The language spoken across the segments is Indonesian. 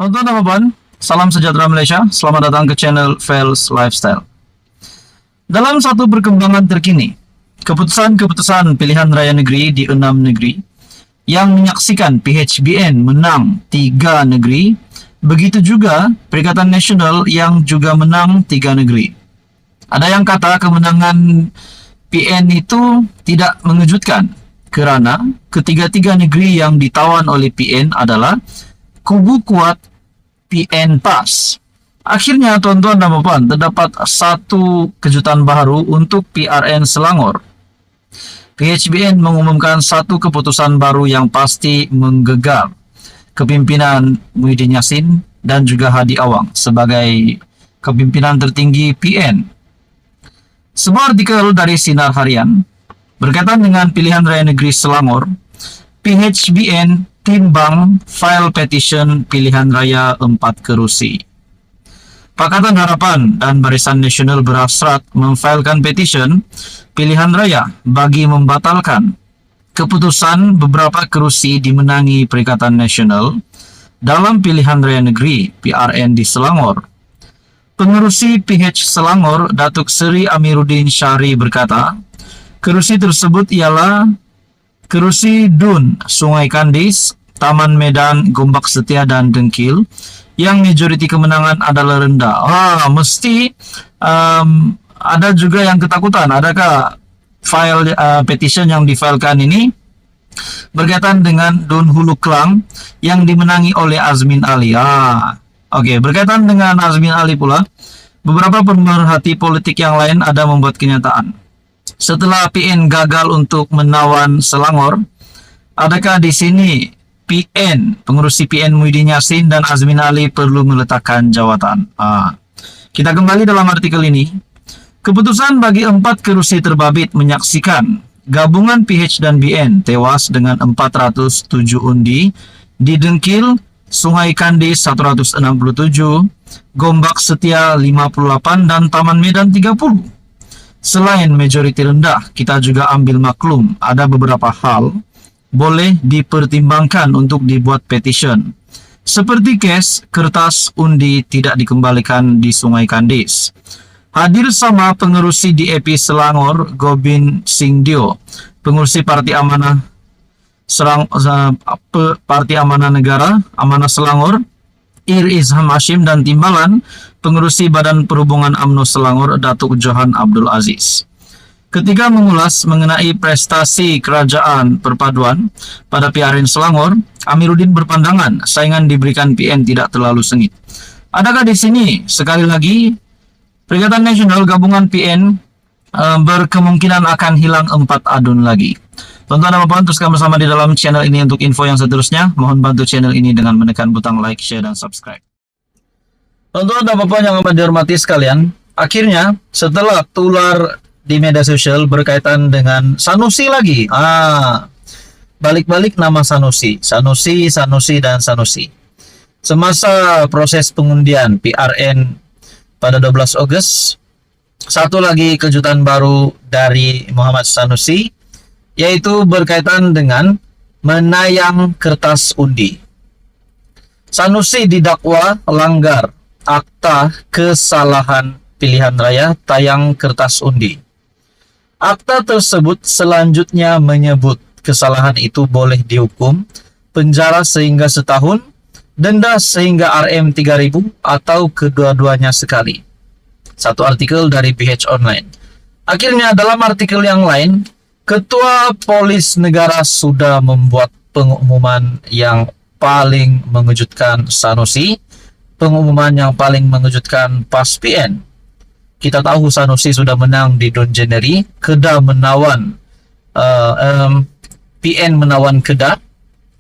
Tonton teman-teman, salam sejahtera Malaysia. Selamat datang ke channel Fels Lifestyle. Dalam satu perkembangan terkini, keputusan pilihan raya negeri di 6 negeri yang menyaksikan PHBN menang 3 negeri, begitu juga Perikatan Nasional yang juga menang 3 negeri. Ada yang kata kemenangan PN itu tidak mengejutkan kerana ketiga-tiga negeri yang ditawan oleh PN adalah kubu kuat PN PAS. Akhirnya tuan-tuan dan puan, terdapat satu kejutan baru untuk PRN Selangor. PHBN mengumumkan satu keputusan baru yang pasti menggegar kepimpinan Muhyiddin Yassin dan juga Hadi Awang sebagai kepimpinan tertinggi PN. Sebuah artikel dari Sinar Harian berkaitan dengan pilihan raya negeri Selangor, PHBN timbang file petition pilihan raya 4 kerusi. Pakatan Harapan dan Barisan Nasional berhasrat memfilekan petition pilihan raya bagi membatalkan keputusan beberapa kerusi dimenangi Perikatan Nasional dalam pilihan raya negeri PRN di Selangor. Pengerusi PH Selangor, Datuk Seri Amiruddin Syari berkata, kerusi tersebut ialah kerusi Dun, Sungai Kandis, Taman Medan, Gombak Setia dan Dengkil yang majoriti kemenangan adalah rendah. Mesti ada juga yang ketakutan. Adakah file petition yang difilekan ini berkaitan dengan Dun Hulu Klang yang dimenangi oleh Azmin Ali? Berkaitan dengan Azmin Ali pula, beberapa pemerhati politik yang lain ada membuat kenyataan. Setelah PN gagal untuk menawan Selangor, adakah di sini pengurusi PN Muhyiddin Yassin dan Azmin Ali perlu meletakkan jawatan? Kita kembali dalam artikel ini. Keputusan bagi 4 kerusi terbabit menyaksikan gabungan PH dan BN tewas dengan 407 undi di Dengkil, Sungai Kandis 167, Gombak Setia 58 dan Taman Medan 30. Selain majoriti rendah, kita juga ambil maklum ada beberapa hal boleh dipertimbangkan untuk dibuat petition. Seperti kes kertas undi tidak dikembalikan di Sungai Kandis. Hadir sama pengerusi DAP Selangor, Gobin Singdio, pengerusi Parti Amanah Negara, Amanah Selangor, Ir Izham Hashim dan Timbalan, pengerusi Badan Perhubungan UMNO Selangor, Datuk Johan Abdul Aziz. Ketika mengulas mengenai prestasi kerajaan perpaduan pada PRN Selangor, Amiruddin berpandangan saingan diberikan PN tidak terlalu sengit. Adakah di sini sekali lagi Perikatan Nasional gabungan PN berkemungkinan akan hilang 4 adun lagi? Tonton dan puan, teruskan bersama di dalam channel ini untuk info yang seterusnya. Mohon bantu channel ini dengan menekan butang like, share, dan subscribe. Tonton dan puan yang amat dihormati sekalian, akhirnya setelah tular di media sosial berkaitan dengan Sanusi lagi. Balik-balik nama Sanusi, dan Sanusi. Semasa proses pengundian PRN pada 12 Ogos, satu lagi kejutan baru dari Muhammad Sanusi, yaitu berkaitan dengan menayang kertas undi. Sanusi didakwa langgar akta kesalahan pilihan raya tayang kertas undi. Akta tersebut selanjutnya menyebut kesalahan itu boleh dihukum penjara sehingga setahun, denda sehingga Rm3.000 atau kedua-duanya sekali. Satu artikel dari PH Online. Akhirnya dalam artikel yang lain, Ketua Polis Negara sudah membuat pengumuman yang paling mengejutkan Sanusi, pengumuman yang paling mengejutkan PAS PN. Kita tahu Sanusi sudah menang di Dun Jeneri, Kedah menawan, PN menawan Kedah.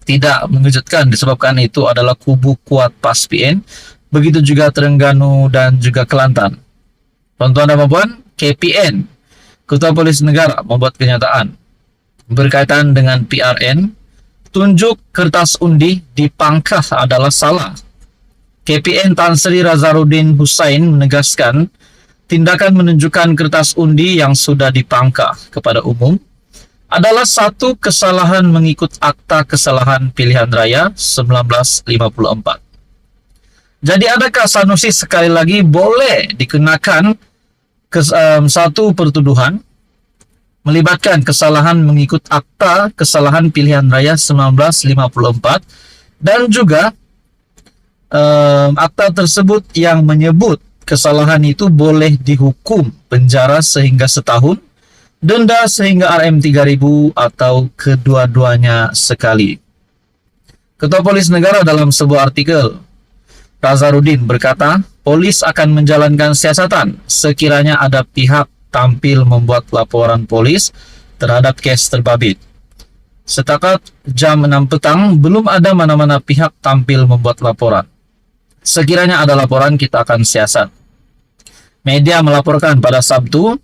Tidak mengejutkan disebabkan itu adalah kubu kuat PAS PN, begitu juga Terengganu dan juga Kelantan. Tuan-tuan dan puan, KPN, Ketua Polis Negara membuat kenyataan berkaitan dengan PRN, tunjuk kertas undi di pangkah adalah salah. KPN Tan Sri Razaruddin Hussain menegaskan tindakan menunjukkan kertas undi yang sudah dipangkah kepada umum adalah satu kesalahan mengikut Akta Kesalahan Pilihan Raya 1954. Jadi adakah Sanusi sekali lagi boleh dikenakan satu pertuduhan melibatkan kesalahan mengikut akta kesalahan pilihan raya 1954 dan juga akta tersebut yang menyebut kesalahan itu boleh dihukum penjara sehingga setahun, denda sehingga Rm3.000 atau kedua-duanya sekali. Ketua Polis Negara dalam sebuah artikel, Nazarudin berkata, polis akan menjalankan siasatan sekiranya ada pihak tampil membuat laporan polis terhadap kes terbabit. Setakat jam 6 petang, belum ada mana-mana pihak tampil membuat laporan. Sekiranya ada laporan, kita akan siasat. Media melaporkan pada Sabtu,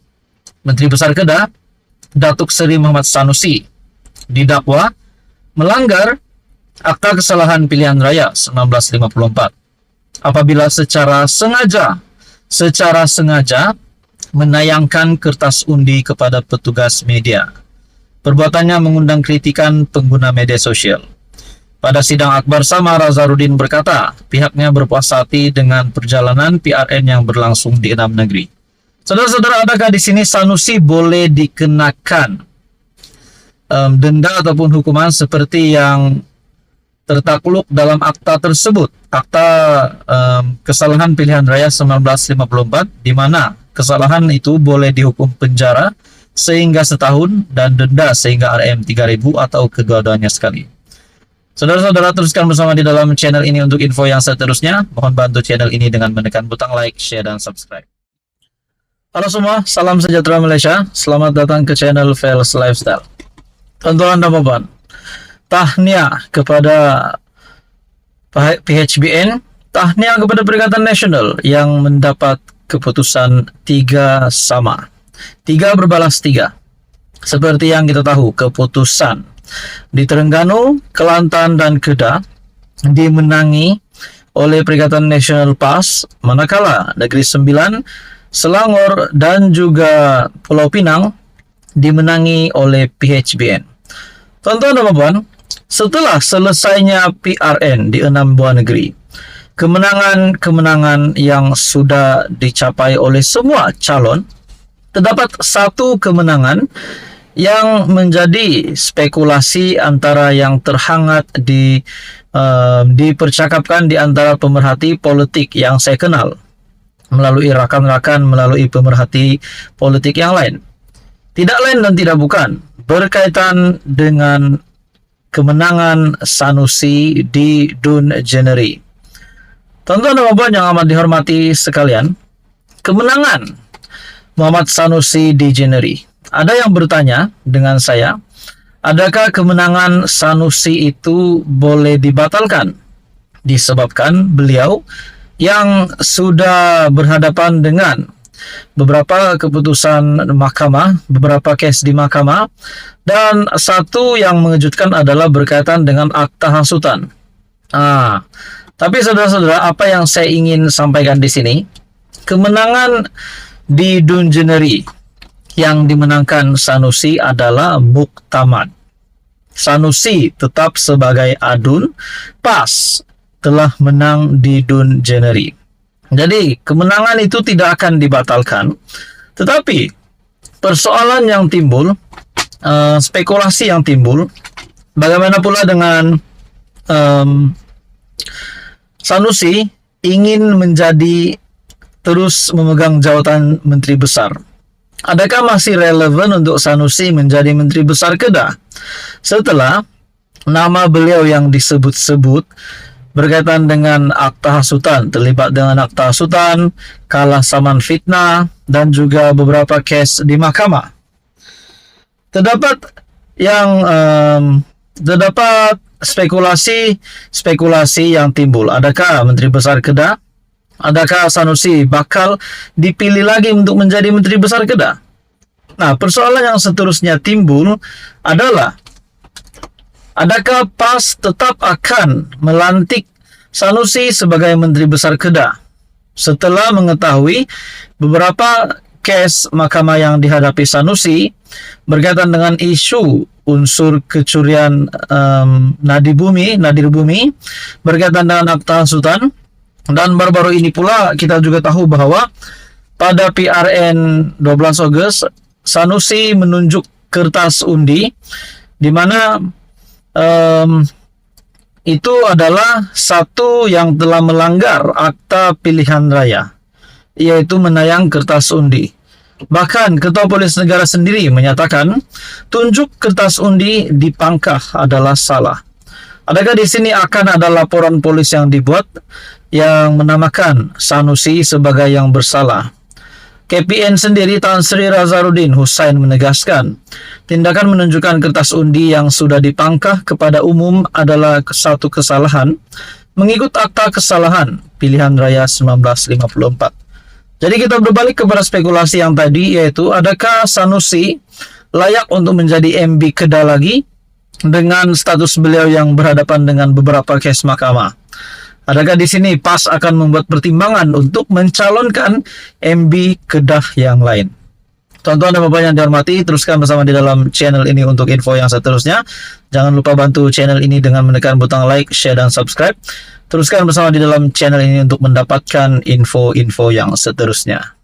Menteri Besar Kedah, Datuk Seri Muhammad Sanusi, didakwa melanggar Akta Kesalahan Pilihan Raya 1954 apabila secara sengaja menayangkan kertas undi kepada petugas media. Perbuatannya mengundang kritikan pengguna media sosial. Pada sidang akbar sama, Nazarudin berkata, pihaknya berpuas hati dengan perjalanan PRN yang berlangsung di 6 negeri. Saudara-saudara, adakah di sini Sanusi boleh dikenakan denda ataupun hukuman seperti yang tertakluk dalam akta tersebut, akta kesalahan pilihan raya 1954, di mana kesalahan itu boleh dihukum penjara sehingga setahun dan denda sehingga Rm3.000 atau kedua-duanya sekali. Saudara-saudara, teruskan bersama di dalam channel ini untuk info yang seterusnya. Mohon bantu channel ini dengan menekan butang like, share, dan subscribe. Halo semua, salam sejahtera Malaysia. Selamat datang ke channel Fels Lifestyle. Tuan-tuan dan puan, tahniah kepada PHBN, tahniah kepada Perikatan Nasional yang mendapat keputusan 3 sama. 3 berbalas 3. Seperti yang kita tahu, keputusan di Terengganu, Kelantan, dan Kedah dimenangi oleh Perikatan Nasional PAS, manakala Negeri Sembilan, Selangor, dan juga Pulau Pinang dimenangi oleh PHBN. Tuan-tuan dan puan, setelah selesainya PRN di 6 buah negeri, kemenangan-kemenangan yang sudah dicapai oleh semua calon, terdapat satu kemenangan yang menjadi spekulasi antara yang terhangat dipercakapkan di antara pemerhati politik yang saya kenal melalui rakan-rakan, melalui pemerhati politik yang lain. Tidak lain dan tidak bukan berkaitan dengan kemenangan Sanusi di Dun Jeneri. Tuan-tuan dan puan yang amat dihormati sekalian, kemenangan Muhammad Sanusi di Jeneri. Ada yang bertanya dengan saya, adakah kemenangan Sanusi itu boleh dibatalkan? Disebabkan beliau yang sudah berhadapan dengan beberapa keputusan mahkamah, beberapa kes di mahkamah, dan satu yang mengejutkan adalah berkaitan dengan akta hasutan. Tapi saudara-saudara, apa yang saya ingin sampaikan di sini, kemenangan di Dun Jeneri yang dimenangkan Sanusi adalah muktamad. Sanusi tetap sebagai adun, PAS telah menang di Dun Jeneri. Jadi kemenangan itu tidak akan dibatalkan, tetapi persoalan yang timbul, spekulasi yang timbul, bagaimana pula dengan Sanusi ingin menjadi terus memegang jawatan Menteri Besar. Adakah masih relevan untuk Sanusi menjadi Menteri Besar Kedah setelah nama beliau yang disebut-sebut berkaitan dengan akta hasutan, terlibat dengan akta hasutan, kalah saman fitnah, dan juga beberapa kes di mahkamah? Terdapat spekulasi yang timbul. Adakah Menteri Besar Kedah, adakah Sanusi bakal dipilih lagi untuk menjadi Menteri Besar Kedah? Nah, persoalan yang seterusnya timbul adalah, adakah PAS tetap akan melantik Sanusi sebagai Menteri Besar Kedah setelah mengetahui beberapa kes mahkamah yang dihadapi Sanusi berkaitan dengan isu unsur kecurian nadir bumi berkaitan dengan akta hasutan, Dan baru-baru ini pula kita juga tahu bahwa pada PRN 12 Agustus Sanusi menunjuk kertas undi di mana itu adalah satu yang telah melanggar akta pilihan raya, yaitu menayang kertas undi. Bahkan Ketua Polis Negara sendiri menyatakan tunjuk kertas undi di Pangkah adalah salah. Adakah di sini akan ada laporan polis yang dibuat yang menamakan Sanusi sebagai yang bersalah? KPN sendiri Tan Sri Razarudin Hussain menegaskan, tindakan menunjukkan kertas undi yang sudah dipangkah kepada umum adalah satu kesalahan mengikut akta kesalahan pilihan raya 1954. Jadi kita berbalik kepada spekulasi yang tadi, yaitu adakah Sanusi layak untuk menjadi MB Kedah lagi dengan status beliau yang berhadapan dengan beberapa kes mahkamah? Adakah di sini PAS akan membuat pertimbangan untuk mencalonkan MB Kedah yang lain? Tonton dan Bapak yang dihormati, teruskan bersama di dalam channel ini untuk info yang seterusnya. Jangan lupa bantu channel ini dengan menekan butang like, share, dan subscribe. Teruskan bersama di dalam channel ini untuk mendapatkan info-info yang seterusnya.